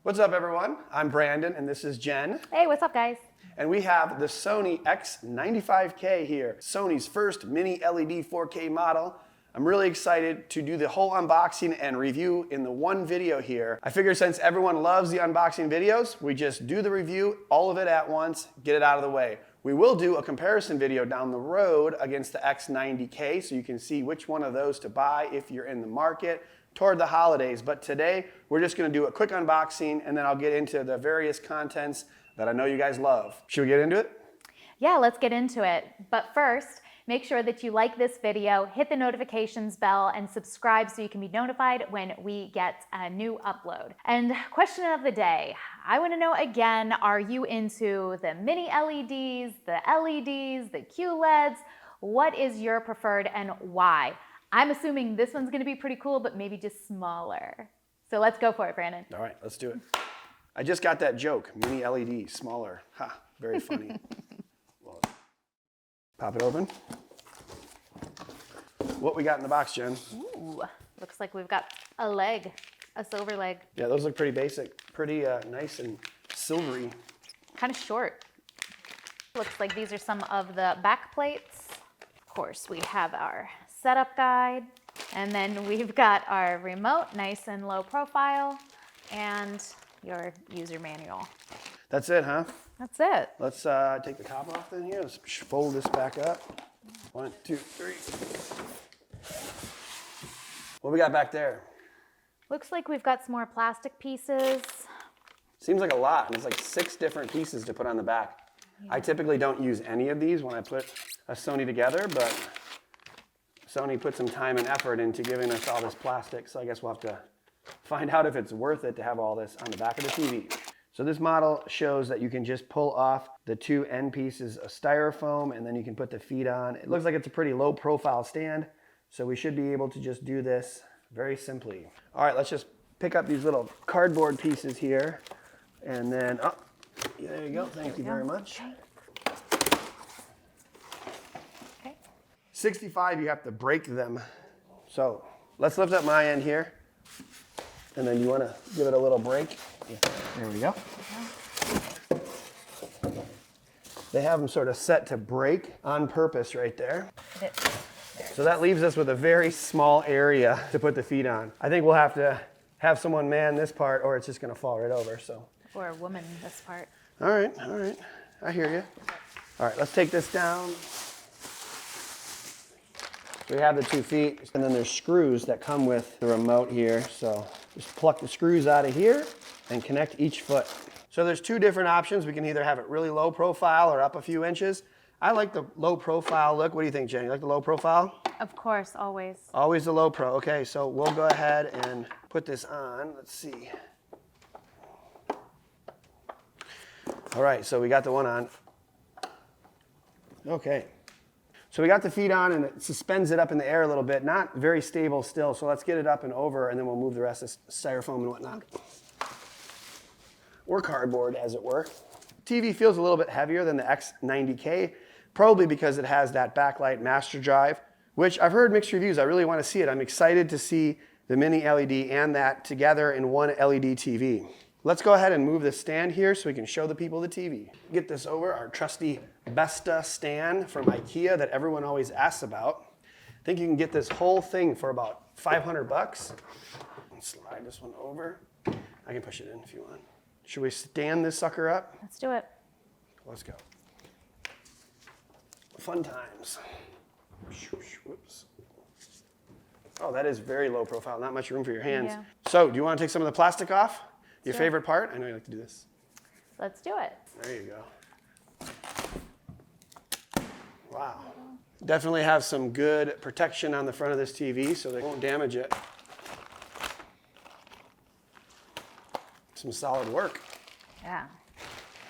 What's up, everyone? I'm Brandon, and this is Jen. Hey, what's up, guys? And we have the Sony X95k here, Sony's first mini LED 4K model. I'm really excited to do the whole unboxing and review in the one video here. I figure since everyone loves the unboxing videos, we just do the review, all of it at once, get it out of the way. We will do a comparison video down the road against the X90k, so you can see which one of those to buy if you're in the market toward the holidays. But today, we're just gonna do a quick unboxing, and then I'll get into the various contents that I know you guys love. Should we get into it? Yeah, let's get into it. But first, make sure that you like this video, hit the notifications bell, and subscribe so you can be notified when we get a new upload. And question of the day, I want to know again, are you into the mini LEDs, the LEDs, the QLEDs? What is your preferred and why? I'm assuming this one's going to be pretty cool, but maybe just smaller. So let's go for it, Brandon. All right, let's do it. I just got that joke, mini LED, smaller. Ha, very funny. Well, pop it open. What we got in the box, Jen? Ooh, looks like we've got a leg, a silver leg. Yeah, those look pretty basic, pretty nice and silvery. Kind of short. Looks like these are some of the back plates. Of course, we have our setup guide, and then we've got our remote, nice and low profile, and your user manual. That's it, huh? That's it. Let's take the top off then here. Let's fold this back up. 1, 2, 3. What we got back there? Looks like we've got some more plastic pieces. Seems like a lot, and it's like 6 different pieces to put on the back. Yeah. I typically don't use any of these when I put a Sony together, but Sony put some time and effort into giving us all this plastic, so I guess we'll have to find out if it's worth it to have all this on the back of the TV. So this model shows that you can just pull off the 2 end pieces of styrofoam, and then you can put the feet on. It looks like it's a pretty low profile stand, so we should be able to just do this very simply. All right, let's just pick up these little cardboard pieces here, and then, oh, yeah, there you go. Thank you very much. Okay. 65, you have to break them. So let's lift up my end here. And then you want to give it a little break. Yeah. There we go. They have them sort of set to break on purpose right there. So that leaves us with a very small area to put the feet on. I think we'll have to have someone man this part, or it's just going to fall right over. So. Or a woman this part. All right. I hear you. All right, let's take this down. So we have the 2 feet, and then there's screws that come with the remote here. So just pluck the screws out of here and connect each foot. So there's 2 different options. We can either have it really low profile or up a few inches. I like the low profile look. What do you think, Jen? You like the low profile? Of course, always. Always the low pro. Okay, so we'll go ahead and put this on. Let's see. All right, so we got the one on. Okay. So we got the feet on, and it suspends it up in the air a little bit. Not very stable still, so let's get it up and over, and then we'll move the rest of styrofoam and whatnot. Or cardboard, as it were. TV feels a little bit heavier than the X90k, probably because it has that backlight master drive, which I've heard mixed reviews. I really want to see it. I'm excited to see the mini LED and that together in one LED TV. Let's go ahead and move this stand here so we can show the people the TV. Get this over, our trusty Besta stand from IKEA that everyone always asks about. I think you can get this whole thing for about 500 bucks. Slide this one over. I can push it in if you want. Should we stand this sucker up? Let's do it. Let's go. Fun times. Whoops. Oh, that is very low profile. Not much room for your hands. Yeah. So, do you want to take some of the plastic off? Your favorite part? I know you like to do this. Let's do it. There you go. Wow. Definitely have some good protection on the front of this TV so they won't damage it. Some solid work. Yeah.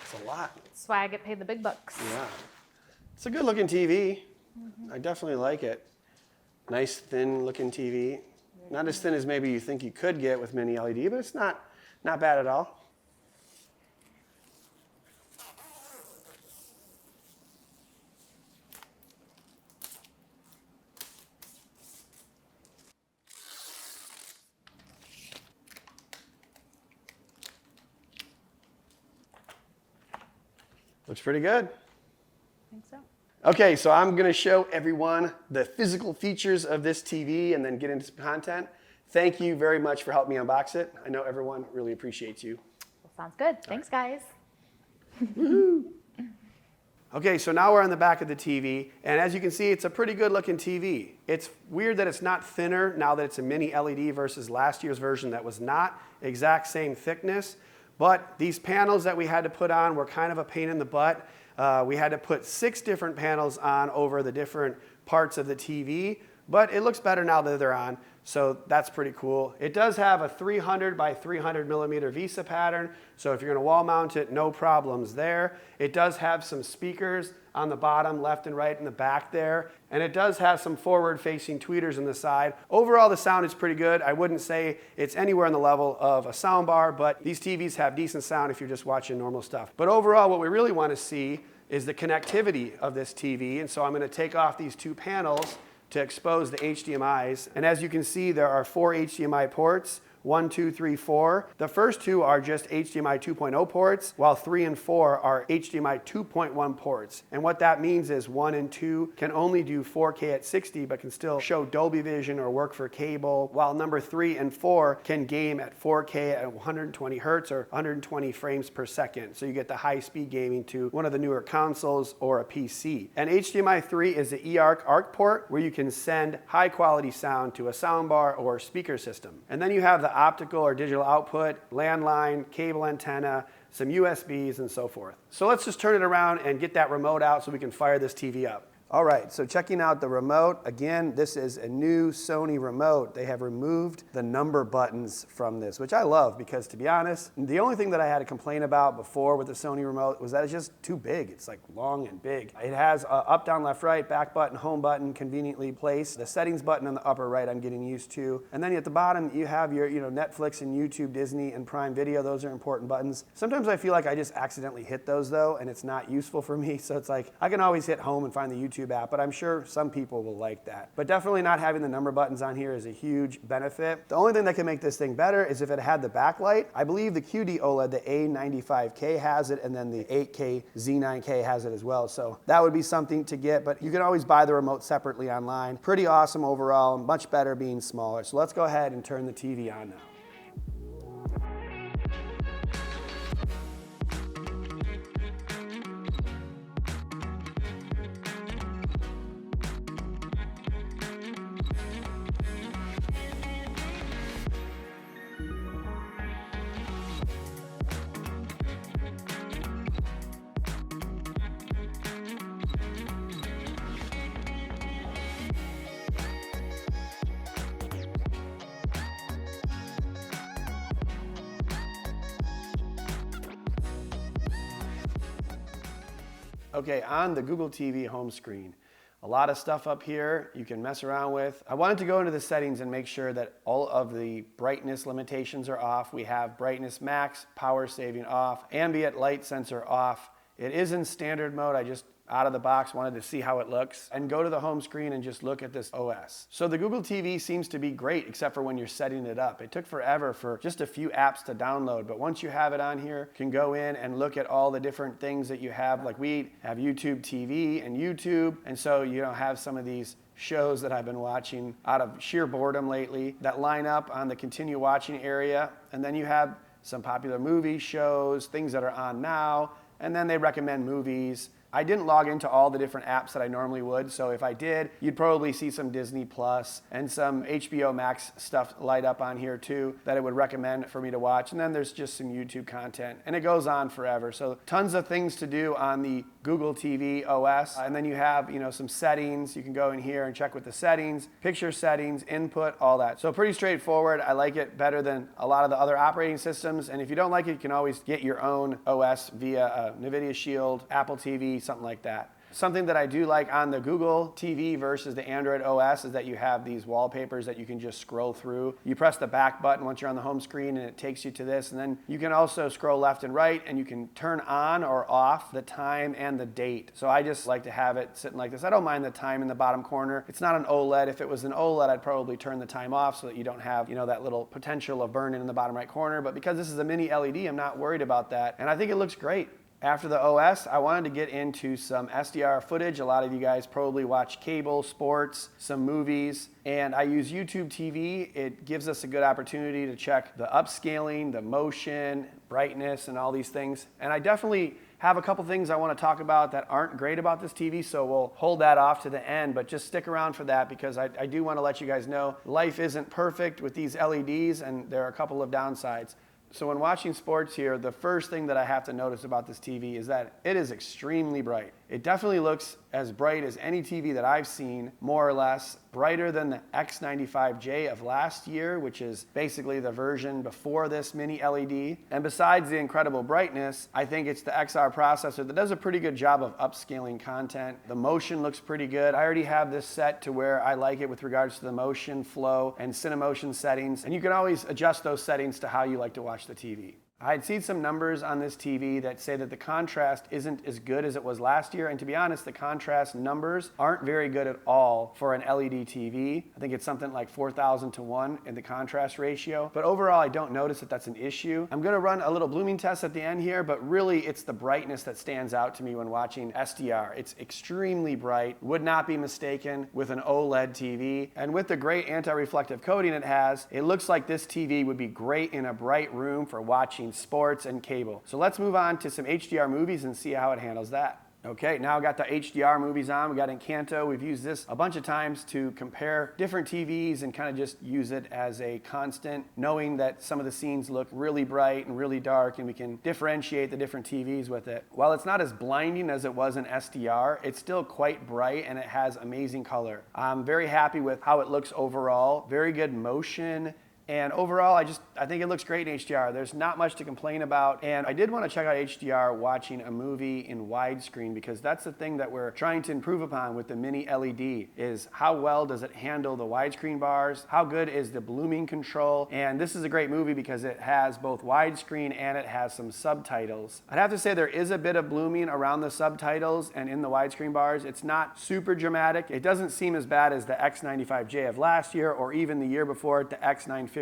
It's a lot. That's why I get paid the big bucks. Yeah. It's a good looking TV. I definitely like it. Nice thin looking TV. Not as thin as maybe you think you could get with mini LED, but it's not bad at all. Looks pretty good. I think so. Okay, so I'm gonna show everyone the physical features of this TV and then get into some content. Thank you very much for helping me unbox it. I know everyone really appreciates you. Well, sounds good. Thanks, guys. Okay, so now we're on the back of the TV, and as you can see, it's a pretty good looking TV. It's weird that it's not thinner now that it's a mini LED versus last year's version that was not exact same thickness. But these panels that we had to put on were kind of a pain in the butt. We had to put 6 different panels on over the different parts of the TV, but it looks better now that they're on. So that's pretty cool. It does have a 300 by 300 millimeter VESA pattern. So if you're gonna wall mount it, no problems there. It does have some speakers on the bottom, left and right in the back there. And it does have some forward facing tweeters on the side. Overall, the sound is pretty good. I wouldn't say it's anywhere on the level of a sound bar, but these TVs have decent sound if you're just watching normal stuff. But overall, what we really wanna see is the connectivity of this TV. And so I'm gonna take off these 2 panels to expose the HDMIs. And as you can see, there are 4 HDMI ports, 1, 2, 3, 4. The first 2 are just HDMI 2.0 ports, while 3 and 4 are HDMI 2.1 ports. And what that means is 1 and 2 can only do 4K at 60, but can still show Dolby Vision or work for cable, while number 3 and 4 can game at 4K at 120 hertz or 120 frames per second. So you get the high-speed gaming to one of the newer consoles or a PC. And HDMI 3 is the eARC ARC port, where you can send high-quality sound to a soundbar or speaker system. And then you have the optical or digital output, landline, cable antenna, some USBs, and so forth. So let's just turn it around and get that remote out so we can fire this TV up. All right, so checking out the remote. Again, this is a new Sony remote. They have removed the number buttons from this, which I love because, to be honest, the only thing that I had to complain about before with the Sony remote was that it's just too big. It's like long and big. It has up, down, left, right, back button, home button, conveniently placed. The settings button on the upper right I'm getting used to. And then at the bottom, you have your Netflix and YouTube, Disney, and Prime Video. Those are important buttons. Sometimes I feel like I just accidentally hit those, though, and it's not useful for me. So it's like I can always hit home and find the YouTube app, but I'm sure some people will like that. But definitely not having the number buttons on here is a huge benefit. The only thing that can make this thing better is if it had the backlight. I believe the QD OLED, the A95k has it, and then the 8K Z9K has it as well. So that would be something to get, but you can always buy the remote separately online. Pretty awesome overall, much better being smaller. So let's go ahead and turn the TV on now. Okay, on the Google TV home screen, a lot of stuff up here you can mess around with. I wanted to go into the settings and make sure that all of the brightness limitations are off. We have brightness max, power saving off, ambient light sensor off. It is in standard mode. I just out of the box wanted to see how it looks, and go to the home screen and just look at this OS. So the Google TV seems to be great except for when you're setting it up. It took forever for just a few apps to download, but once you have it on here, you can go in and look at all the different things that you have. Like we have YouTube TV and YouTube, and so you have some of these shows that I've been watching out of sheer boredom lately that line up on the continue watching area, and then you have some popular movie shows, things that are on now, and then they recommend movies. I didn't log into all the different apps that I normally would, so if I did, you'd probably see some Disney Plus and some HBO Max stuff light up on here too that it would recommend for me to watch. And then there's just some YouTube content, and it goes on forever. So tons of things to do on the Google TV OS. And then you have, some settings. You can go in here and check with the settings, picture settings, input, all that. So pretty straightforward. I like it better than a lot of the other operating systems. And if you don't like it, you can always get your own OS via NVIDIA Shield, Apple TV, something like that. Something that I do like on the Google TV versus the Android OS is that you have these wallpapers that you can just scroll through. You press the back button once you're on the home screen and it takes you to this, and then you can also scroll left and right and you can turn on or off the time and the date. So I just like to have it sitting like this. I don't mind the time in the bottom corner. It's not an OLED. If it was an OLED, I'd probably turn the time off so that you don't have, that little potential of burn-in the bottom right corner. But because this is a mini LED, I'm not worried about that. And I think it looks great. After the OS, I wanted to get into some SDR footage. A lot of you guys probably watch cable, sports, some movies, and I use YouTube TV. It gives us a good opportunity to check the upscaling, the motion, brightness, and all these things. And I definitely have a couple things I want to talk about that aren't great about this TV, so we'll hold that off to the end, but just stick around for that because I do want to let you guys know life isn't perfect with these LEDs, and there are a couple of downsides. So when watching sports here, the first thing that I have to notice about this TV is that it is extremely bright. It definitely looks as bright as any TV that I've seen, more or less, brighter than the X95J of last year, which is basically the version before this mini LED. And besides the incredible brightness, I think it's the XR processor that does a pretty good job of upscaling content. The motion looks pretty good. I already have this set to where I like it with regards to the motion, flow, and Cinemotion settings. And you can always adjust those settings to how you like to watch the TV. I'd seen some numbers on this TV that say that the contrast isn't as good as it was last year, and to be honest, the contrast numbers aren't very good at all for an LED TV. I think it's something like 4,000 to 1 in the contrast ratio, but overall I don't notice that that's an issue. I'm going to run a little blooming test at the end here, but really it's the brightness that stands out to me when watching SDR. It's extremely bright, would not be mistaken with an OLED TV, and with the great anti-reflective coating it has, it looks like this TV would be great in a bright room for watching sports and cable. So let's move on to some HDR movies and see how it handles that. Okay, now I've got the HDR movies on. We got Encanto. We've used this a bunch of times to compare different TVs and kind of just use it as a constant, knowing that some of the scenes look really bright and really dark, and we can differentiate the different TVs with it. While it's not as blinding as it was in SDR, it's still quite bright and it has amazing color. I'm very happy with how it looks overall. Very good motion. And overall, I think it looks great in HDR. There's not much to complain about. And I did want to check out HDR watching a movie in widescreen because that's the thing that we're trying to improve upon with the mini LED is how well does it handle the widescreen bars? How good is the blooming control? And this is a great movie because it has both widescreen and it has some subtitles. I'd have to say there is a bit of blooming around the subtitles and in the widescreen bars. It's not super dramatic. It doesn't seem as bad as the X95J of last year or even the year before it, the X950H.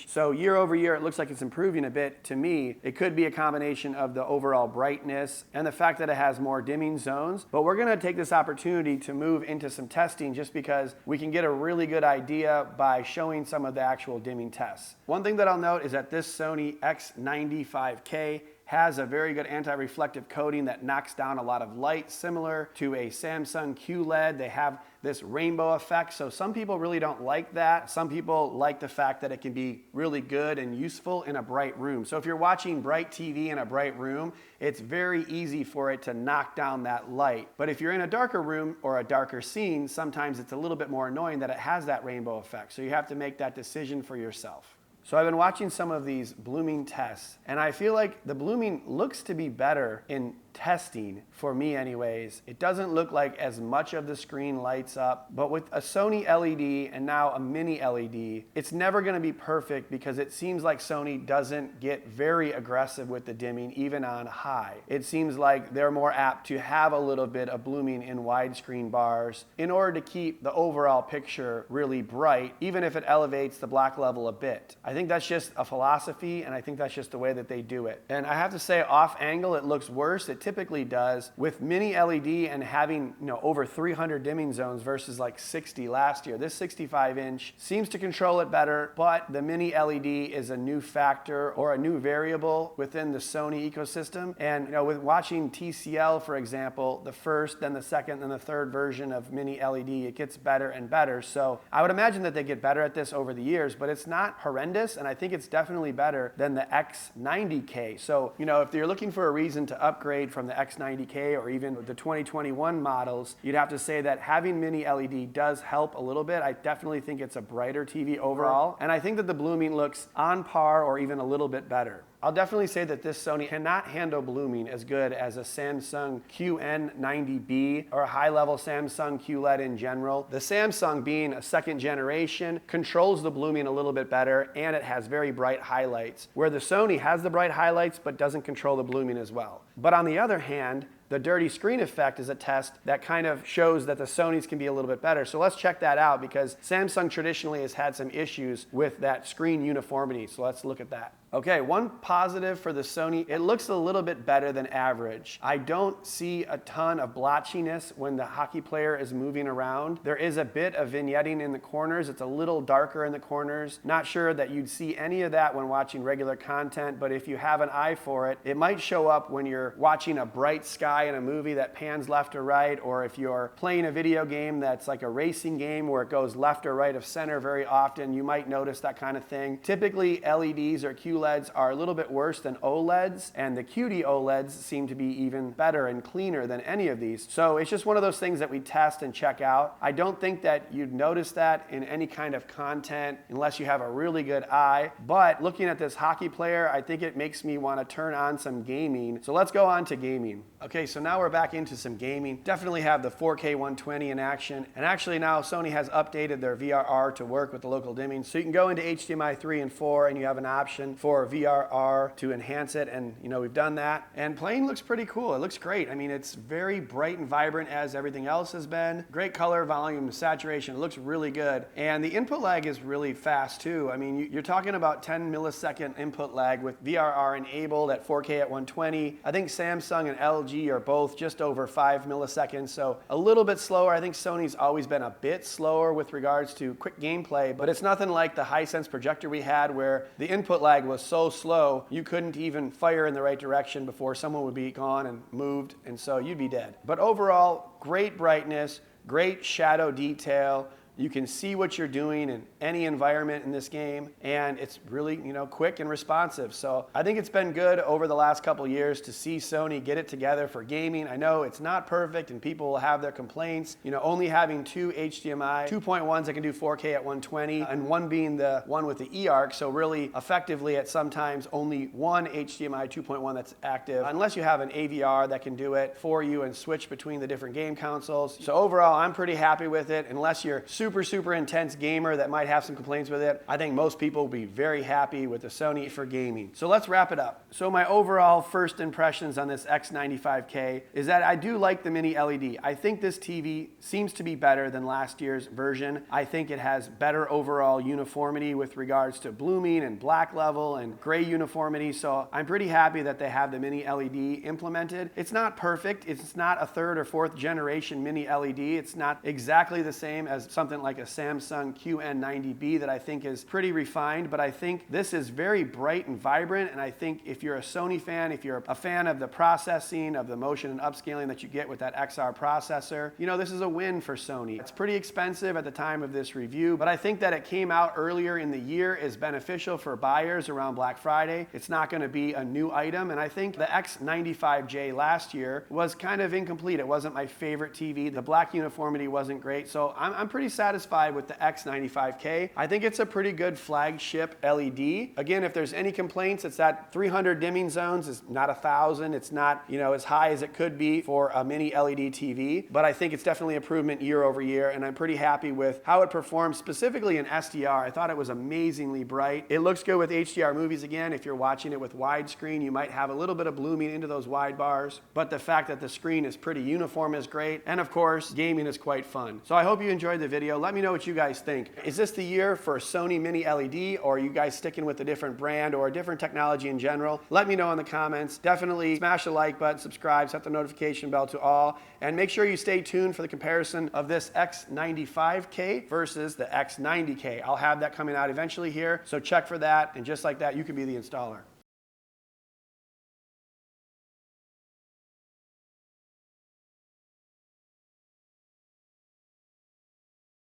So year over year, it looks like it's improving a bit. To me, it could be a combination of the overall brightness and the fact that it has more dimming zones. But we're going to take this opportunity to move into some testing just because we can get a really good idea by showing some of the actual dimming tests. One thing that I'll note is that this Sony X95k has a very good anti-reflective coating that knocks down a lot of light, similar to a Samsung QLED. They have this rainbow effect, so some people really don't like that. Some people like the fact that it can be really good and useful in a bright room. So if you're watching bright TV in a bright room, it's very easy for it to knock down that light. But if you're in a darker room or a darker scene, sometimes it's a little bit more annoying that it has that rainbow effect. So you have to make that decision for yourself. So I've been watching some of these blooming tests, and I feel like the blooming looks to be better in testing, for me anyways. It doesn't look like as much of the screen lights up, but with a Sony LED and now a mini LED, it's never going to be perfect because it seems like Sony doesn't get very aggressive with the dimming even on high. It seems like they're more apt to have a little bit of blooming in widescreen bars in order to keep the overall picture really bright, even if it elevates the black level a bit. I think that's just a philosophy, and I think that's just the way that they do it. And I have to say, off angle, it looks worse. It typically does with mini LED and having over 300 dimming zones versus like 60 last year. This 65-inch seems to control it better, but the mini LED is a new factor or a new variable within the Sony ecosystem. And with watching TCL, for example, the first, then the second, then the third version of mini LED, it gets better and better. So I would imagine that they get better at this over the years, but it's not horrendous, and I think it's definitely better than the X90k. So if you're looking for a reason to upgrade from the X90k or even the 2021 models, you'd have to say that having mini LED does help a little bit. I definitely think it's a brighter TV overall, and I think that the blooming looks on par or even a little bit better. I'll definitely say that this Sony cannot handle blooming as good as a Samsung QN90B or a high-level Samsung QLED in general. The Samsung, being a second generation, controls the blooming a little bit better, and it has very bright highlights, where the Sony has the bright highlights but doesn't control the blooming as well. But on the other hand, the dirty screen effect is a test that kind of shows that the Sonys can be a little bit better. So let's check that out because Samsung traditionally has had some issues with that screen uniformity. So let's look at that. Okay, one positive for the Sony, it looks a little bit better than average. I don't see a ton of blotchiness when the hockey player is moving around. There is a bit of vignetting in the corners. It's a little darker in the corners. Not sure that you'd see any of that when watching regular content, but if you have an eye for it, it might show up when you're watching a bright sky in a movie that pans left or right, or if you're playing a video game that's like a racing game where it goes left or right of center very often, you might notice that kind of thing. Typically, LEDs or QLEDs are a little bit worse than OLEDs, and the QD OLEDs seem to be even better and cleaner than any of these. So it's just one of those things that we test and check out. I don't think that you'd notice that in any kind of content unless you have a really good eye, but looking at this hockey player, I think it makes me want to turn on some gaming. So let's go on to gaming. Okay, so now we're back into some gaming. Definitely have the 4K 120 in action, and actually now Sony has updated their VRR to work with the local dimming, so you can go into HDMI 3 and 4 and you have an option for VRR to enhance it, and we've done that, and playing looks pretty cool. It looks great. I mean, it's very bright and vibrant as everything else has been. Great color, volume, saturation. It looks really good, and the input lag is really fast too. I mean, you're talking about 10 millisecond input lag with VRR enabled at 4K at 120. I think Samsung and LG are both just over 5 milliseconds, so a little bit slower. I think Sony's always been a bit slower with regards to quick gameplay, but it's nothing like the Hisense projector we had where the input lag was so slow you couldn't even fire in the right direction before someone would be gone and moved, and so you'd be dead. But overall, great brightness, great shadow detail. You can see what you're doing in any environment in this game, and it's really, quick and responsive. So I think it's been good over the last couple years to see Sony get it together for gaming. I know it's not perfect and people will have their complaints. Only having two HDMI 2.1s that can do 4K at 120 and one being the one with the eARC, so really effectively at sometimes only one HDMI 2.1 that's active, unless you have an AVR that can do it for you and switch between the different game consoles. So overall, I'm pretty happy with it. Unless you're super intense gamer that might have some complaints with it, I think most people will be very happy with the Sony for gaming. So let's wrap it up. So my overall first impressions on this X95k is that I do like the mini LED. I think this TV seems to be better than last year's version. I think it has better overall uniformity with regards to blooming and black level and gray uniformity. So I'm pretty happy that they have the mini LED implemented. It's not perfect. It's not a third or fourth generation mini LED. It's not exactly the same as something like a Samsung QN90B that I think is pretty refined, but I think this is very bright and vibrant, and I think if you're a Sony fan, if you're a fan of the processing, of the motion and upscaling that you get with that XR processor, this is a win for Sony. It's pretty expensive at the time of this review, but I think that it came out earlier in the year is beneficial for buyers around Black Friday. It's not going to be a new item, and I think the X95J last year was kind of incomplete. It wasn't my favorite TV. The black uniformity wasn't great, so I'm pretty satisfied with the X95K. I think it's a pretty good flagship LED. Again, if there's any complaints, it's that 300 dimming zones is not 1,000. It's not, as high as it could be for a mini LED TV, but I think it's definitely improvement year over year, and I'm pretty happy with how it performs, specifically in SDR. I thought it was amazingly bright. It looks good with HDR Movies again. If you're watching it with widescreen, you might have a little bit of blooming into those wide bars, but the fact that the screen is pretty uniform is great, and of course, gaming is quite fun. So I hope you enjoyed the video. Let me know what you guys think. Is this the year for Sony Mini LED, or are you guys sticking with a different brand or a different technology in general? Let me know in the comments. Definitely smash the like button, subscribe, set the notification bell to all, and make sure you stay tuned for the comparison of this X95K versus the X90K. I'll have that coming out eventually here, so check for that, and just like that, you can be the installer.